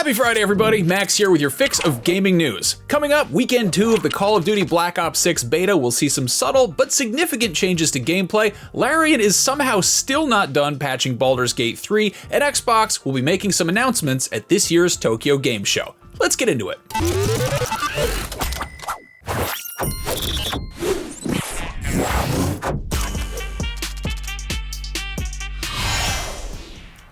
Happy Friday, everybody. Max here with your fix of gaming news. Coming up, weekend 2 of the Call of Duty Black Ops 6 beta will see some subtle but significant changes to gameplay. Larian is somehow still not done patching Baldur's Gate 3, and Xbox will be making some announcements at this year's Tokyo Game Show. Let's get into it.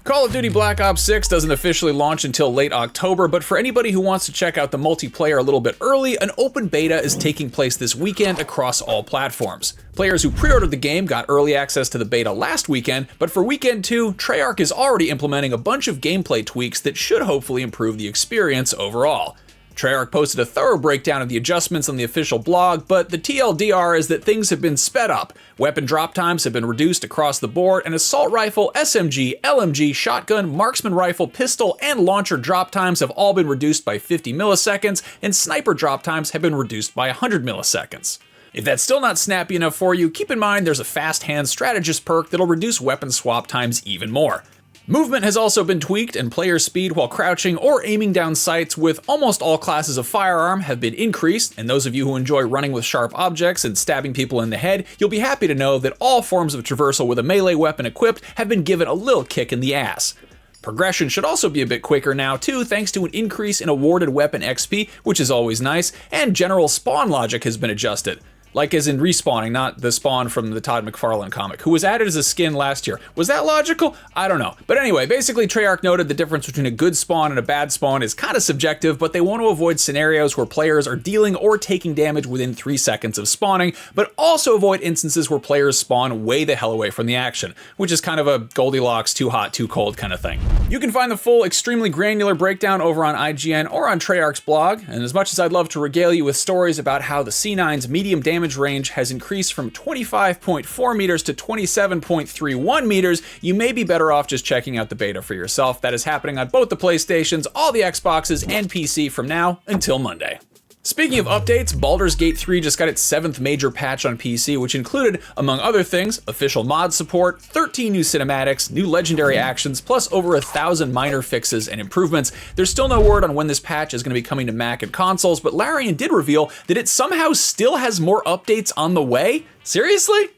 Call of Duty Black Ops 6 doesn't officially launch until late October, but for anybody who wants to check out the multiplayer a little bit early, an open beta is taking place this weekend across all platforms. Players who pre-ordered the game got early access to the beta last weekend, but for weekend 2, Treyarch is already implementing a bunch of gameplay tweaks that should hopefully improve the experience overall. Treyarch posted a thorough breakdown of the adjustments on the official blog, but the TLDR is that things have been sped up. Weapon drop times have been reduced across the board, and assault rifle, SMG, LMG, shotgun, marksman rifle, pistol, and launcher drop times have all been reduced by 50 milliseconds, and sniper drop times have been reduced by 100 milliseconds. If that's still not snappy enough for you, keep in mind there's a fast hand strategist perk that'll reduce weapon swap times even more. Movement has also been tweaked, and player speed while crouching or aiming down sights with almost all classes of firearm have been increased, and those of you who enjoy running with sharp objects and stabbing people in the head, you'll be happy to know that all forms of traversal with a melee weapon equipped have been given a little kick in the ass. Progression should also be a bit quicker now too, thanks to an increase in awarded weapon XP, which is always nice, and general spawn logic has been adjusted. Like as in respawning, not the Spawn from the Todd McFarlane comic, who was added as a skin last year. Was that logical? I don't know. But anyway, basically Treyarch noted the difference between a good spawn and a bad spawn is kind of subjective, but they want to avoid scenarios where players are dealing or taking damage within 3 seconds of spawning, but also avoid instances where players spawn way the hell away from the action, which is kind of a Goldilocks, too hot, too cold kind of thing. You can find the full, extremely granular breakdown over on IGN or on Treyarch's blog, and as much as I'd love to regale you with stories about how the C9's medium damage range has increased from 25.4 meters to 27.31 meters, you may be better off just checking out the beta for yourself. That is happening on both the PlayStations, all the Xboxes, and PC from now until Monday. Speaking of updates, Baldur's Gate 3 just got its 7th major patch on PC, which included, among other things, official mod support, 13 new cinematics, new legendary actions, plus over 1,000 minor fixes and improvements. There's still no word on when this patch is going to be coming to Mac and consoles, but Larian did reveal that it somehow still has more updates on the way? Seriously?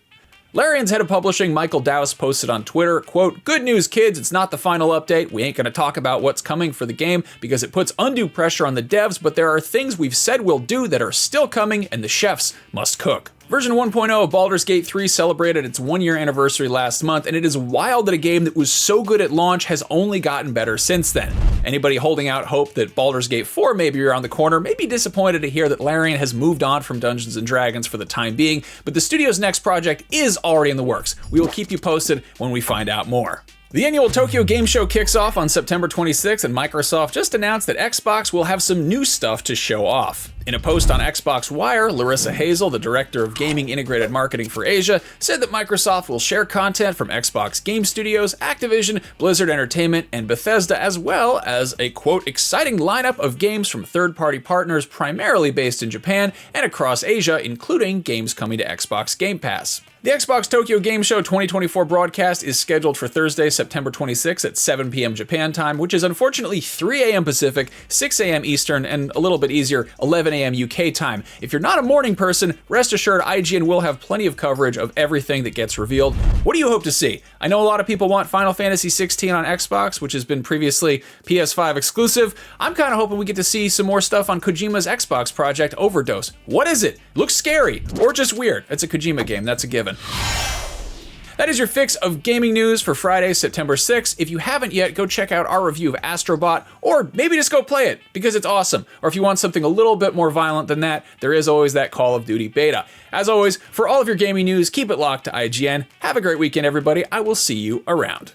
Larian's head of publishing, Michael Dowse, posted on Twitter, quote, "Good news, kids, it's not the final update. We ain't gonna talk about what's coming for the game because it puts undue pressure on the devs, but there are things we've said we'll do that are still coming, and the chefs must cook." Version 1.0 of Baldur's Gate 3 celebrated its 1-year anniversary last month, and it is wild that a game that was so good at launch has only gotten better since then. Anybody holding out hope that Baldur's Gate 4 may be around the corner may be disappointed to hear that Larian has moved on from Dungeons & Dragons for the time being, but the studio's next project is already in the works. We will keep you posted when we find out more. The annual Tokyo Game Show kicks off on September 26th, and Microsoft just announced that Xbox will have some new stuff to show off. In a post on Xbox Wire, Larissa Hazel, the director of Gaming Integrated Marketing for Asia, said that Microsoft will share content from Xbox Game Studios, Activision, Blizzard Entertainment, and Bethesda, as well as a, quote, exciting lineup of games from third-party partners primarily based in Japan and across Asia, including games coming to Xbox Game Pass. The Xbox Tokyo Game Show 2024 broadcast is scheduled for Thursday, September 26 at 7 p.m. Japan time, which is unfortunately 3 a.m. Pacific, 6 a.m. Eastern, and a little bit easier, 11 a.m. UK time. If you're not a morning person, rest assured IGN will have plenty of coverage of everything that gets revealed. What do you hope to see? I know a lot of people want Final Fantasy 16 on Xbox, which has been previously PS5 exclusive. I'm kind of hoping we get to see some more stuff on Kojima's Xbox project Overdose. What is it? Looks scary, or just weird. It's a Kojima game, that's a given. That is your fix of gaming news for Friday, September 6th. If you haven't yet, go check out our review of Astrobot, or maybe just go play it, because it's awesome. Or if you want something a little bit more violent than that, there is always that Call of Duty beta. As always, for all of your gaming news, keep it locked to IGN. Have a great weekend, everybody. I will see you around.